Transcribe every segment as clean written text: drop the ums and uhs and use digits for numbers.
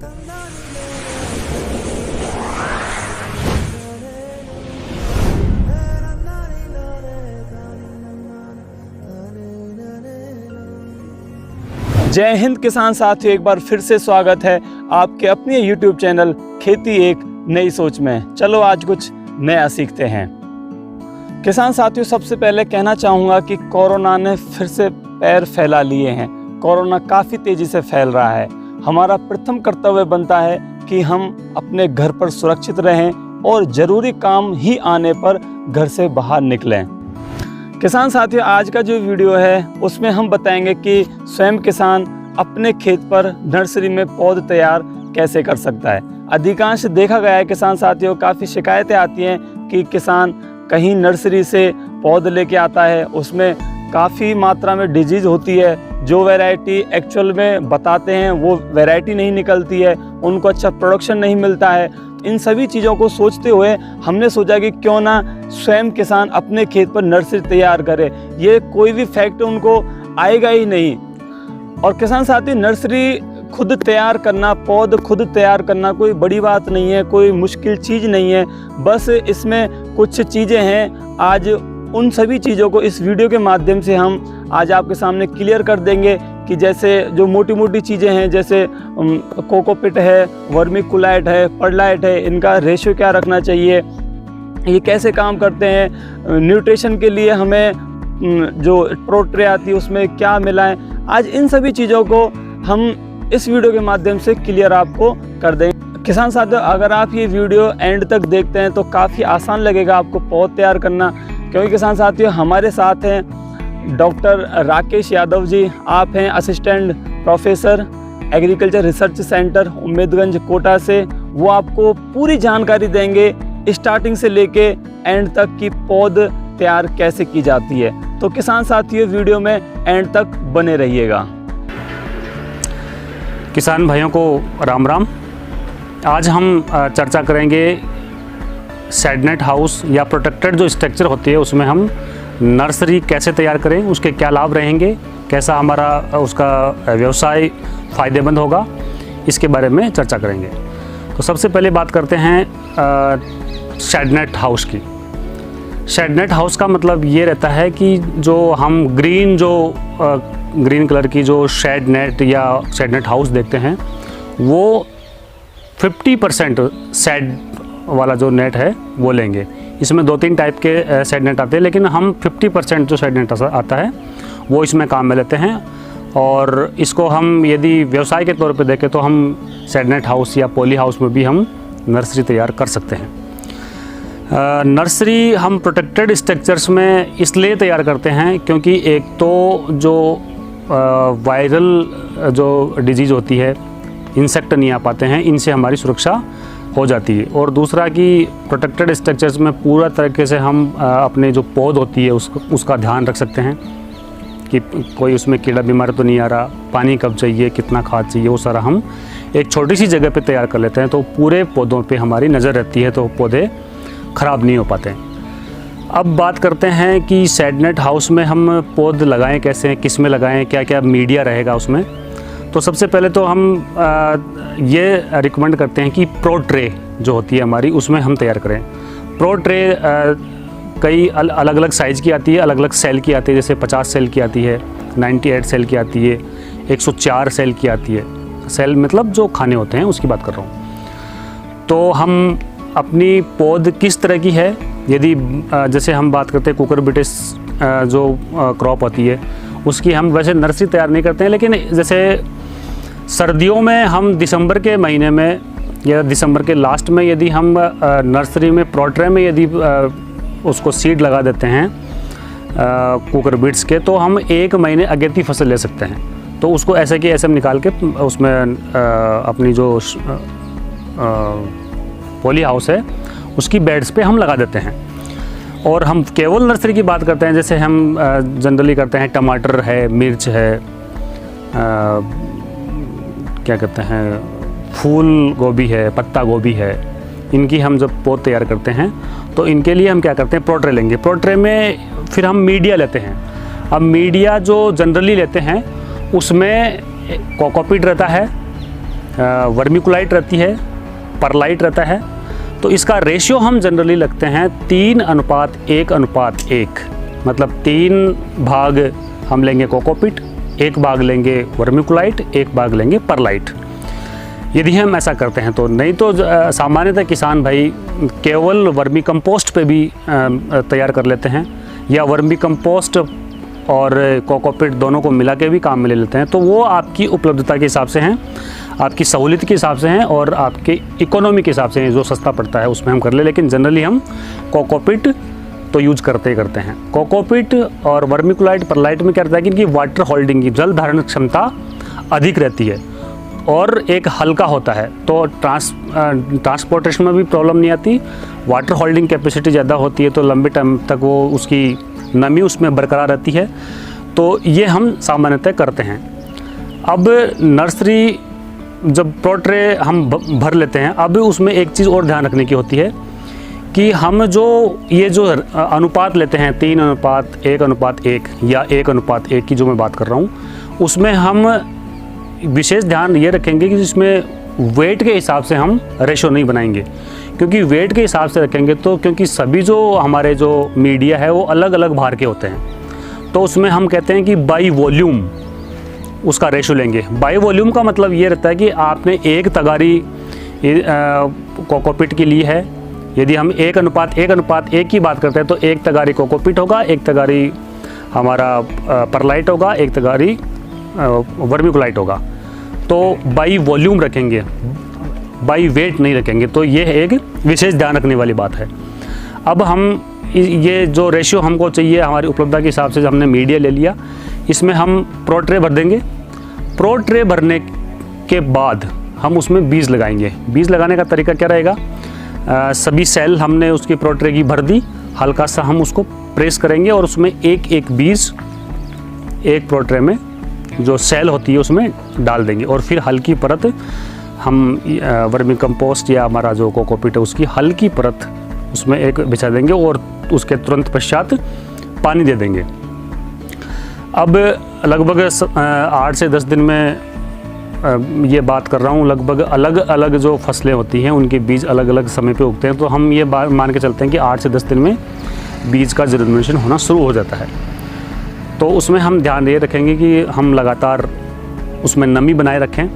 जय हिंद किसान साथियों, एक बार फिर से स्वागत है आपके अपने YouTube चैनल खेती एक नई सोच में। चलो आज कुछ नया सीखते हैं। किसान साथियों, सबसे पहले कहना चाहूँगा कि कोरोना ने फिर से पैर फैला लिए हैं। कोरोना काफ़ी तेज़ी से फैल रहा है। हमारा प्रथम कर्तव्य बनता है कि हम अपने घर पर सुरक्षित रहें और ज़रूरी काम ही आने पर घर से बाहर निकलें। किसान साथियों, आज का जो वीडियो है उसमें हम बताएंगे कि स्वयं किसान अपने खेत पर नर्सरी में पौध तैयार कैसे कर सकता है। अधिकांश देखा गया है किसान साथियों, काफ़ी शिकायतें आती हैं कि किसान कहीं नर्सरी से पौध लेके आता है, उसमें काफ़ी मात्रा में डिजीज़ होती है, जो वैरायटी एक्चुअल में बताते हैं वो वैरायटी नहीं निकलती है, उनको अच्छा प्रोडक्शन नहीं मिलता है। इन सभी चीज़ों को सोचते हुए हमने सोचा कि क्यों ना स्वयं किसान अपने खेत पर नर्सरी तैयार करे। ये कोई भी फैक्ट उनको आएगा ही नहीं। और किसान साथी, नर्सरी खुद तैयार करना, पौध खुद तैयार करना कोई बड़ी बात नहीं है, कोई मुश्किल चीज़ नहीं है। बस इसमें कुछ चीज़ें हैं। आज उन सभी चीज़ों को इस वीडियो के माध्यम से हम आज आपके सामने क्लियर कर देंगे कि जैसे जो मोटी मोटी चीज़ें हैं, जैसे कोकोपिट है, वर्मिकुलाइट है, परलाइट है, इनका रेशियो क्या रखना चाहिए, ये कैसे काम करते हैं, न्यूट्रिशन के लिए हमें जो प्रोट्रे आती है उसमें क्या मिलाएं। आज इन सभी चीज़ों को हम इस वीडियो के माध्यम से क्लियर आपको कर देंगे। किसान साथियों, अगर आप ये वीडियो एंड तक देखते हैं तो काफ़ी आसान लगेगा आपको पौध तैयार करना, क्योंकि किसान साथियों हमारे साथ हैं डॉक्टर राकेश यादव जी। आप हैं assistant professor agriculture research centre Ummedganj Kota से। वो आपको पूरी जानकारी देंगे स्टार्टिंग से लेके एंड तक कि पौध तैयार कैसे की जाती है। तो किसान साथियों, वीडियो में एंड तक बने रहिएगा। किसान भाइयों को राम राम। आज हम चर्चा करेंगे शेडनेट हाउस या प्रोटेक्टेड जो स्ट्रक्चर होती है उसमें हम नर्सरी कैसे तैयार करें, उसके क्या लाभ रहेंगे, कैसा हमारा उसका व्यवसाय फ़ायदेमंद होगा, इसके बारे में चर्चा करेंगे। तो सबसे पहले बात करते हैं शेडनेट हाउस की। शेडनेट हाउस का मतलब ये रहता है कि जो हम ग्रीन कलर की जो शेड नेट या शेडनेट हाउस देखते हैं वो 50% शेड वाला जो नेट है वो लेंगे। इसमें 2-3 टाइप के शेड नेट आते हैं, लेकिन हम 50% जो शेड नेट आता है वो इसमें काम में लेते हैं। और इसको हम यदि व्यवसाय के तौर पे देखें तो हम शेड नेट हाउस या पॉली हाउस में भी हम नर्सरी तैयार कर सकते हैं। नर्सरी हम प्रोटेक्टेड स्ट्रक्चर्स में इसलिए तैयार करते हैं क्योंकि एक तो जो वायरल जो डिजीज़ होती है, इंसेक्ट नहीं आ पाते हैं, इनसे हमारी सुरक्षा हो जाती है। और दूसरा कि प्रोटेक्टेड स्ट्रक्चर्स में पूरा तरीके से हम अपने जो पौध होती है उसका ध्यान रख सकते हैं कि कोई उसमें कीड़ा बीमारी तो नहीं आ रहा, पानी कब चाहिए, कितना खाद चाहिए, वो सारा हम एक छोटी सी जगह पे तैयार कर लेते हैं। तो पूरे पौधों पे हमारी नज़र रहती है, तो पौधे ख़राब नहीं हो पाते हैं। अब बात करते हैं कि शेडनेट हाउस में हम पौध लगाएं कैसे, किस में लगाएं, क्या क्या मीडिया रहेगा उसमें। तो सबसे पहले तो हम ये रिकमेंड करते हैं कि प्रो ट्रे जो होती है हमारी उसमें हम तैयार करें। प्रो ट्रे कई अलग अलग साइज़ की आती है, अलग अलग सेल की आती है। जैसे 50 सेल की आती है, 98 सेल की आती है, 104 सेल की आती है। सेल मतलब जो खाने होते हैं उसकी बात कर रहा हूँ। तो हम अपनी पौध किस तरह की है, यदि जैसे हम बात करते हैं कुकुरबिटेस जो क्रॉप होती है उसकी हम वैसे नर्सरी तैयार नहीं करते हैं, लेकिन जैसे सर्दियों में हम दिसंबर के महीने में या दिसंबर के लास्ट में यदि हम नर्सरी में प्रोट्रे में यदि उसको सीड लगा देते हैं कुकुरबिट्स के, तो हम 1 महीने अगेती फसल ले सकते हैं। तो उसको ऐसे कि ऐसे निकाल के उसमें अपनी जो पॉली हाउस है उसकी बेड्स पे हम लगा देते हैं। और हम केवल नर्सरी की बात करते हैं, जैसे हम जनरली करते हैं टमाटर है, मिर्च है, क्या कहते हैं, फूल गोभी है, पत्ता गोभी है, इनकी हम जब पौध तैयार करते हैं तो इनके लिए हम क्या करते हैं, प्रोट्रे लेंगे। प्रोट्रे में फिर हम मीडिया लेते हैं। अब मीडिया जो जनरली लेते हैं उसमें कोकोपीट रहता है, वर्मिकुलाइट रहती है, परलाइट रहता है। तो इसका रेशियो हम जनरली लगते हैं 3:1:1, मतलब 3 भाग हम लेंगे कोकोपीट, 1 भाग लेंगे वर्मिकुलाइट, 1 भाग लेंगे परलाइट। यदि हम ऐसा करते हैं तो, नहीं तो सामान्यतः किसान भाई केवल वर्मी कंपोस्ट पे भी तैयार कर लेते हैं, या वर्मी कंपोस्ट और कोकोपीट दोनों को मिला के भी काम में ले लेते हैं। तो वो आपकी उपलब्धता के हिसाब से हैं, आपकी सहूलियत के हिसाब से हैं और आपके इकोनॉमी के हिसाब से हैं, जो सस्ता पड़ता है उसमें हम कर ले। लेकिन जनरली हम कोकोपीट तो यूज करते हैं। कोकोपीट और वर्मिकुलाइट, परलाइट में क्या रहता है कि इनकी वाटर होल्डिंग की, जल धारण क्षमता अधिक रहती है और एक हल्का होता है, तो ट्रांसपोर्टेशन में भी प्रॉब्लम नहीं आती। वाटर होल्डिंग कैपेसिटी ज़्यादा होती है, तो लंबे टाइम तक वो उसकी नमी उसमें बरकरार रहती है। तो ये हम सामान्यतः करते हैं। अब नर्सरी जब प्लॉट ट्रे हम भर लेते हैं, अब उसमें एक चीज़ और ध्यान रखने की होती है कि हम ये जो अनुपात लेते हैं 3:1:1 या 1:1 की जो मैं बात कर रहा हूँ, उसमें हम विशेष ध्यान ये रखेंगे कि इसमें वेट के हिसाब से हम रेशो नहीं बनाएंगे, क्योंकि वेट के हिसाब से रखेंगे तो, क्योंकि सभी जो हमारे जो मीडिया है वो अलग अलग भार के होते हैं, तो उसमें हम कहते हैं कि बाई वॉल्यूम उसका रेशो लेंगे। बाई वॉल्यूम का मतलब ये रहता है कि आपने 1 तगारी कोकोपीट की ली है, यदि हम 1:1:1 की बात करते हैं तो 1 तगारी कोकोपीट होगा, 1 तगारी हमारा परलाइट होगा, 1 तगारी वर्मिकुलाइट होगा। तो बाई वॉल्यूम रखेंगे, बाई वेट नहीं रखेंगे। तो ये एक विशेष ध्यान रखने वाली बात है। अब हम ये जो रेशियो हमको चाहिए हमारी उपलब्धता के हिसाब से, हमने मीडिया ले लिया, इसमें हम प्लॉट ट्रे भर देंगे। प्लॉट ट्रे भरने के बाद हम उसमें बीज लगाएंगे। बीज लगाने का तरीका क्या रहेगा, सभी सेल हमने उसकी प्लॉट ट्रे की भर दी, हल्का सा हम उसको प्रेस करेंगे और उसमें एक बीज एक प्लॉट ट्रे में जो सेल होती है उसमें डाल देंगे, और फिर हल्की परत हम वर्मी कंपोस्ट या हमारा जो कोकोपीट है उसकी हल्की परत उसमें एक बिछा देंगे और उसके तुरंत पश्चात पानी दे देंगे। अब लगभग 8 से 10 दिन में ये बात कर रहा हूँ, लगभग अलग अलग जो फसलें होती हैं उनके बीज अलग अलग समय पे उगते हैं, तो हम ये बात मान के चलते हैं कि 8 से 10 दिन में बीज का जर्मिनेशन होना शुरू हो जाता है। तो उसमें हम ध्यान ये रखेंगे कि हम लगातार उसमें नमी बनाए रखें।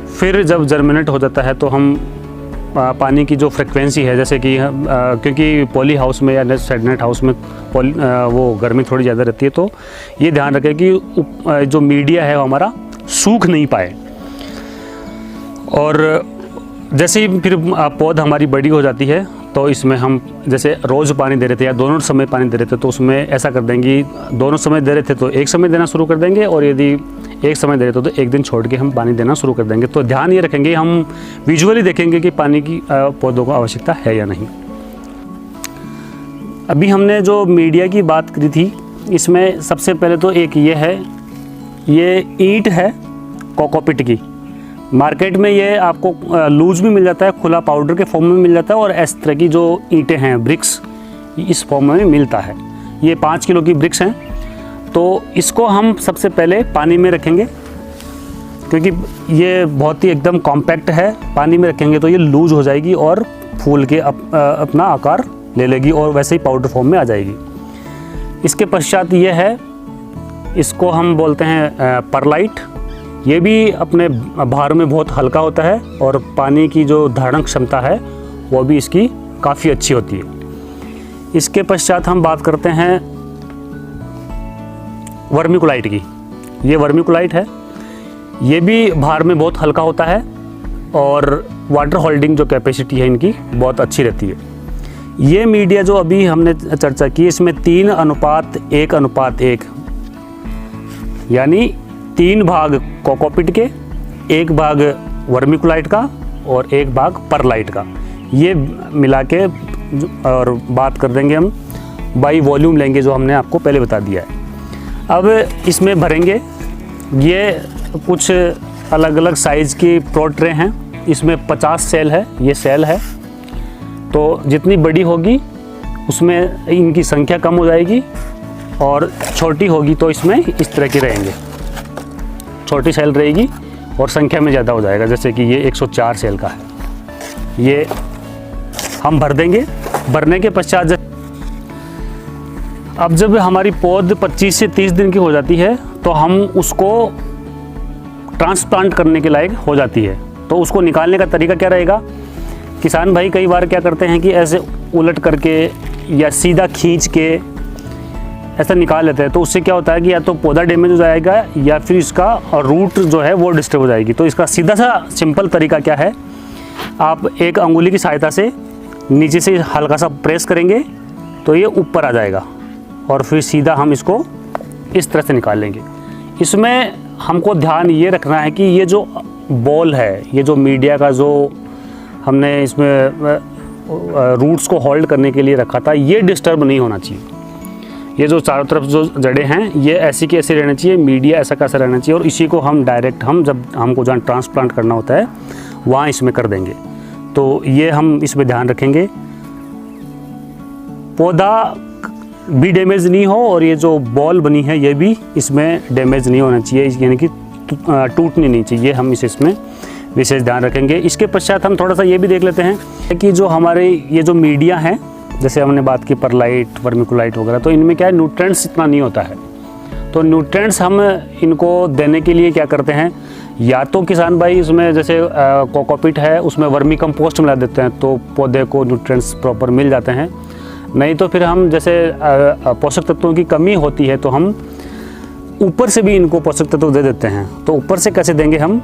फिर जब जर्मिनेट हो जाता है तो हम पानी की जो फ्रिक्वेंसी है, जैसे कि क्योंकि पॉली हाउस में या नेट हाउस में वो गर्मी थोड़ी ज़्यादा रहती है, तो ये ध्यान रखें कि जो मीडिया है वो हमारा सूख नहीं पाए। और जैसे ही फिर पौध हमारी बड़ी हो जाती है तो इसमें हम जैसे रोज़ पानी दे रहे थे या दोनों समय पानी दे रहे थे, तो उसमें ऐसा कर देंगे, दोनों समय दे रहे थे तो एक समय देना शुरू कर देंगे, और यदि एक समय दे रहे थे तो एक दिन छोड़ के हम पानी देना शुरू कर देंगे। तो ध्यान ये रखेंगे, हम विजुअली देखेंगे कि पानी की पौधों को आवश्यकता है या नहीं। अभी हमने जो मीडिया की बात करी थी, इसमें सबसे पहले तो एक ये है, ये ईंट है कोकोपीट की। मार्केट में ये आपको लूज भी मिल जाता है, खुला पाउडर के फॉर्म में मिल जाता है, और इस तरह की जो ईंटें हैं ब्रिक्स, इस फॉर्म में मिलता है। ये 5 किलो की ब्रिक्स हैं। तो इसको हम सबसे पहले पानी में रखेंगे, क्योंकि ये बहुत ही एकदम कॉम्पैक्ट है। पानी में रखेंगे तो ये लूज हो जाएगी और फूल के अपना आकार ले लेगी और वैसे ही पाउडर फॉर्म में आ जाएगी। इसके पश्चात ये है, इसको हम बोलते हैं परलाइट। ये भी अपने भार में बहुत हल्का होता है और पानी की जो धारण क्षमता है वो भी इसकी काफ़ी अच्छी होती है। इसके पश्चात हम बात करते हैं वर्मिकुलाइट की। ये वर्मिकुलाइट है, ये भी भार में बहुत हल्का होता है और वाटर होल्डिंग जो कैपेसिटी है इनकी बहुत अच्छी रहती है। ये मीडिया जो अभी हमने चर्चा की, इसमें 3:1:1 यानी 3 भाग कोकोपीट के, 1 भाग वर्मिकुलाइट का और 1 भाग परलाइट का, ये मिला के और बात कर देंगे हम बाई वॉल्यूम लेंगे, जो हमने आपको पहले बता दिया है। अब इसमें भरेंगे, ये कुछ अलग अलग साइज़ की प्लॉट ट्रे हैं, इसमें 50 सेल है, ये सेल है। तो जितनी बड़ी होगी उसमें इनकी संख्या कम हो जाएगी, और छोटी होगी तो इसमें इस तरह की रहेंगे, छोटी सेल रहेगी और संख्या में ज़्यादा हो जाएगा। जैसे कि ये 104 सेल का है, ये हम भर देंगे। भरने के पश्चात अब जब हमारी पौध 25 से 30 दिन की हो जाती है तो हम उसको ट्रांसप्लांट करने के लायक हो जाती है। तो उसको निकालने का तरीका क्या रहेगा? किसान भाई कई बार क्या करते हैं कि ऐसे उलट करके या सीधा खींच के ऐसा निकाल लेते हैं। तो उससे क्या होता है कि या तो पौधा डैमेज हो जाएगा या फिर इसका रूट जो है वो डिस्टर्ब हो जाएगी। तो इसका सीधा सा सिंपल तरीका क्या है, आप एक अंगुली की सहायता से नीचे से हल्का सा प्रेस करेंगे तो ये ऊपर आ जाएगा और फिर सीधा हम इसको इस तरह से निकाल लेंगे। इसमें हमको ध्यान ये रखना है कि ये जो बॉल है, ये जो मीडिया का जो हमने इसमें रूट्स को होल्ड करने के लिए रखा था, ये डिस्टर्ब नहीं होना चाहिए। ये जो चारों तरफ जो जड़ें हैं ये ऐसी की ऐसी रहना चाहिए, मीडिया ऐसा कैसा रहना चाहिए। और इसी को हम डायरेक्ट हम जब हमको जहाँ ट्रांसप्लांट करना होता है वहाँ इसमें कर देंगे। तो ये हम इसमें ध्यान रखेंगे, पौधा भी डैमेज नहीं हो और ये जो बॉल बनी है ये भी इसमें डैमेज नहीं होना चाहिए, यानी कि टूटनी नहीं चाहिए। हम इसमें विशेष ध्यान रखेंगे। इसके पश्चात हम थोड़ा सा ये भी देख लेते हैं कि जो हमारे ये जो मीडिया हैं, जैसे हमने बात की परलाइट, वर्मिकुलाइट वगैरह, तो इनमें क्या है, न्यूट्रिएंट्स इतना नहीं होता है। तो न्यूट्रिएंट्स हम इनको देने के लिए क्या करते हैं, या तो किसान भाई इसमें जैसे कोकोपीट है उसमें वर्मी कंपोस्ट मिला देते हैं तो पौधे को न्यूट्रिएंट्स प्रॉपर मिल जाते हैं। नहीं तो फिर हम जैसे पोषक तत्वों की कमी होती है तो हम ऊपर से भी इनको पोषक तत्व दे देते हैं। तो ऊपर से कैसे देंगे, हम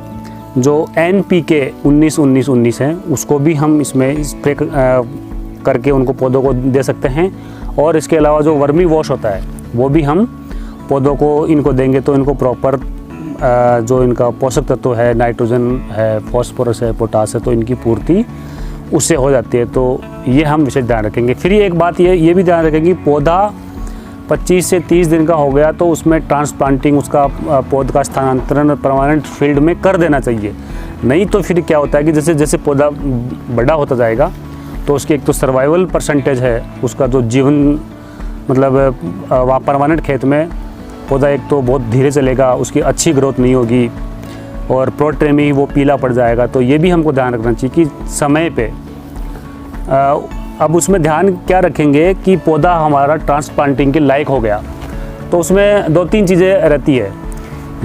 जो NPK 19-19-19 है उसको भी हम इसमें स्प्रे करके उनको पौधों को दे सकते हैं। और इसके अलावा जो वर्मी वॉश होता है वो भी हम पौधों को इनको देंगे तो इनको प्रॉपर जो इनका पोषक तत्व है, नाइट्रोजन है, फॉस्फोरस है, पोटास है, तो इनकी पूर्ति उससे हो जाती है। तो ये हम विशेष ध्यान रखेंगे। फिर एक बात ये भी ध्यान रखेंगे, पौधा 25 से 30 दिन का हो गया तो उसमें ट्रांसप्लांटिंग, उसका पौध का स्थानांतरण परमानेंट फील्ड में कर देना चाहिए। नहीं तो फिर क्या होता है कि जैसे जैसे पौधा बड़ा होता जाएगा तो उसकी एक तो सर्वाइवल परसेंटेज है, उसका जो जीवन मतलब वहाँ परमानेंट खेत में पौधा एक तो बहुत धीरे चलेगा, उसकी अच्छी ग्रोथ नहीं होगी और प्रोट्रे में ही वो पीला पड़ जाएगा। तो ये भी हमको ध्यान रखना चाहिए कि समय पे अब उसमें ध्यान क्या रखेंगे कि पौधा हमारा ट्रांसप्लांटिंग के लायक हो गया तो उसमें 2-3 चीज़ें रहती है।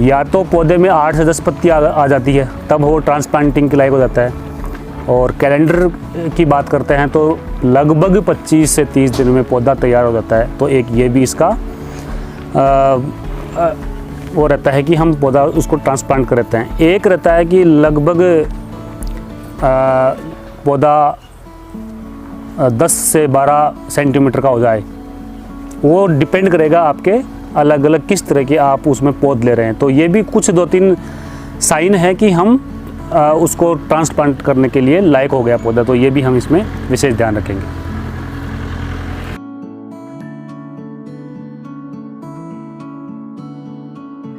या तो पौधे में 8 से 10 पत्ती आ जाती है, तब वो ट्रांसप्लांटिंग के लायक हो जाता है। और कैलेंडर की बात करते हैं तो लगभग 25 से 30 दिन में पौधा तैयार हो जाता है। तो एक ये भी इसका वो रहता है कि हम पौधा उसको ट्रांसप्लांट कर देते हैं। एक रहता है कि लगभग पौधा 10 से 12 सेंटीमीटर का हो जाए। वो डिपेंड करेगा आपके अलग अलग किस तरह के आप उसमें पौध ले रहे हैं। तो ये भी कुछ 2-3 साइन है कि हम उसको ट्रांसप्लांट करने के लिए लायक हो गया पौधा। तो ये भी हम इसमें विशेष ध्यान रखेंगे।